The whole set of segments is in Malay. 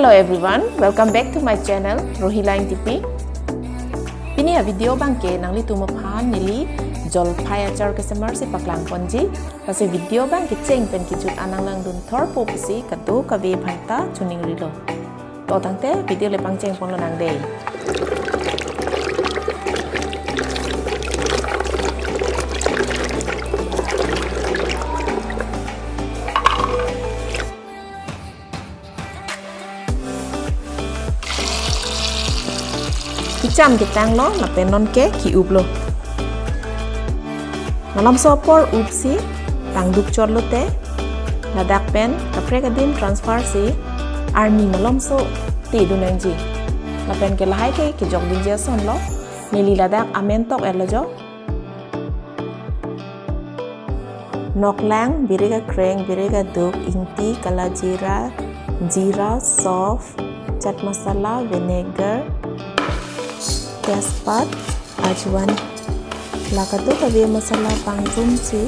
Hello everyone, welcome back to my channel Rohila Ingtipi. Pini video bangke nang li tumaphan nili jol phai achar customer si paklang ponji pase video bangke cheng pen kichut anang lang dun thor po pisi katu kabe bhanta chuning rilo. To tangte video le pang cheng pon lo nang dei. Cham kitang lo la penon ke ki up lo malam sopor up si tang duk chor lo te la dak pen kapre kadin transfer si army malam so ti dunang ji la pen ke lahai ke ki jok din jason lo nili la dak amen tok el lo jo nok lang birega kreng birega duk inti kala jira soft chat masala vinegar तेजपात अजवान लाकतो कभी मसाला पांगजुम सी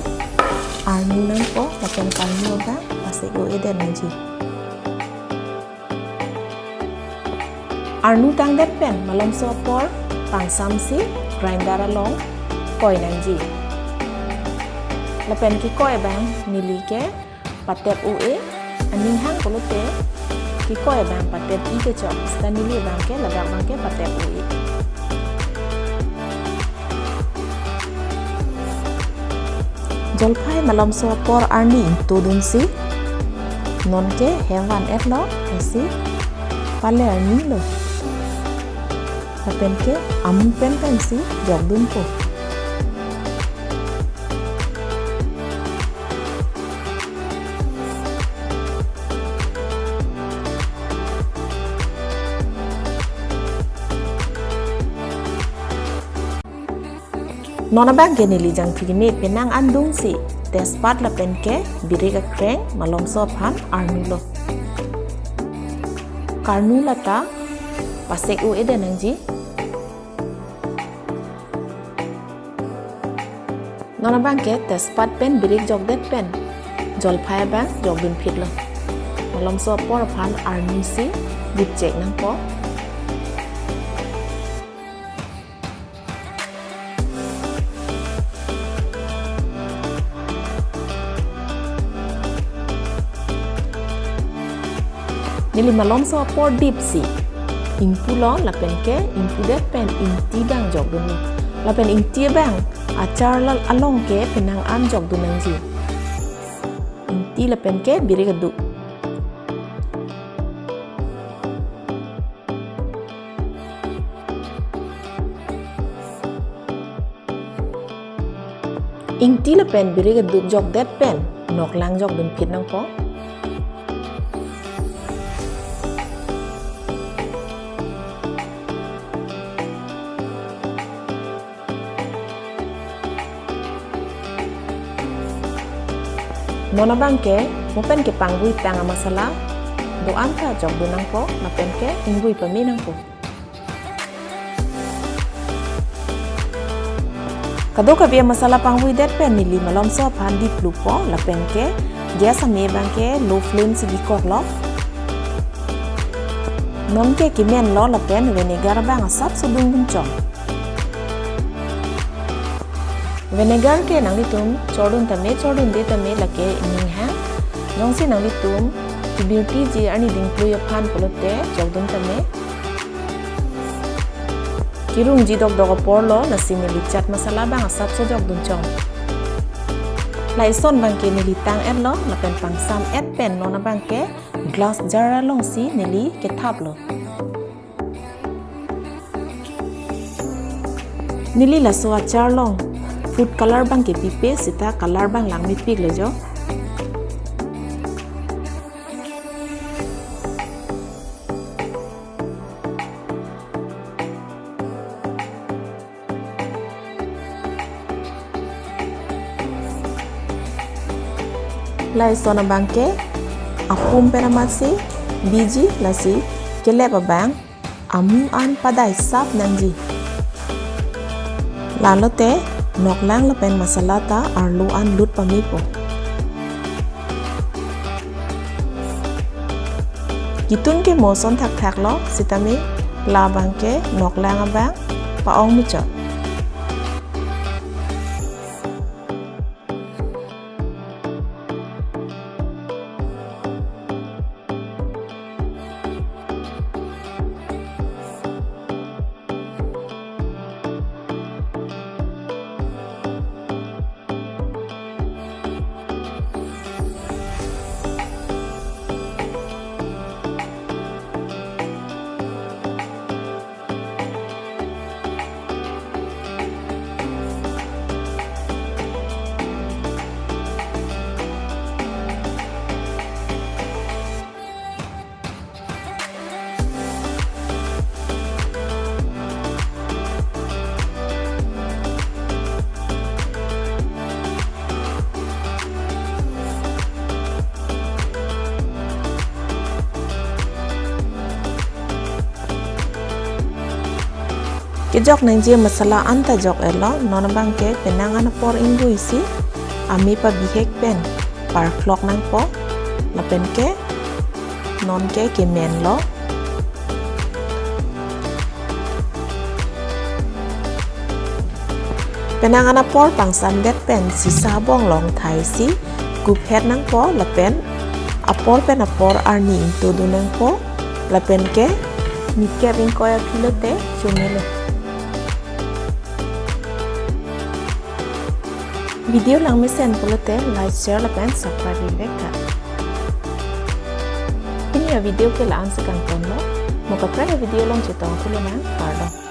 आर्मी नंग को लपन पानी होगा पासे को इधर नंजी आर्नू टांग डेट पेन मलम सोपर पांगसाम सी ग्राइंडर अलोंग कोई नंजी लपन की कोई बैंग नीली के पत्ते उए अनिंग हांग कोलोते की कोई बैंग पत्ते ई के चौक नीली बैंग के लगा बैंग के पत्ते उए जलफाई malam sopor arni to dun si non ke hewan et lo si pale arni lo pen ke amun pen pen si jog dun ko nona bang ke nili jang phigni penang andung si tespat la pen ke birega kreng malom so phan arnulo karnu lata pasek u ede nangji nona bang ke tespat pen birig jog det pen jol phai bang jog bin phitlo malom so por phan arnu si bit chek nang po nili malom so por deep si ingpu lo la pen ke ingpu det pen ingti bang jog dun la pen ingti bang achar lal along ke penang an jog dun nang ji ingti la pen ke biri gadu ingti la pen biri gadu jog det pen nok lang jog dun phit nang po nona bang ke mopen ke pangui tang masala do anta jog dunang po mapen ke ingui paminang po kado ka bia masala pangui det pen nili malom so phan di plu po la pen ke gas ame bang ke low flame si dikok lo non ke kimen lo la pen vinegar bang asap sudung bun chong vinegar ke nang litum chodun de tame lake ning ha jong si nang litum beauty ji ani ding plu ya phan polote jogdun tame kirung ji dog dog por lo na simili chat masala bang asap so jogdun chong lai son bang ke nili tang et lo la pen pang sam et pen lo na bang ke glass jar long si nili ke thap lo nili la so achar long food color bang ke pipe sita color bang lang mi pik le jo lai sona bang ke apum peramasi biji lasi kele bang amu an padai sap nangji lalote nok lang la pen masala ta arlu an lut pami po Gitun ke moson thak lo sitami labang ke nok lang abang paong mucho. Kejok nang je masala anta jok elo non bang ke penangan por inggu isi ami pa bihek pen par clock nang po lapen ke non ke men lo penangan por pang sandet pen si sabong long thai si gup het nang po lapen apor pen apor arni into du nang po lapen ke mikke ring koya pilote chumelo. Video lang mesen pulote like share lapen subscribe rebecca. Ini ya video ke laan sekan tono. Moga prada video long cetong tulonan pardon.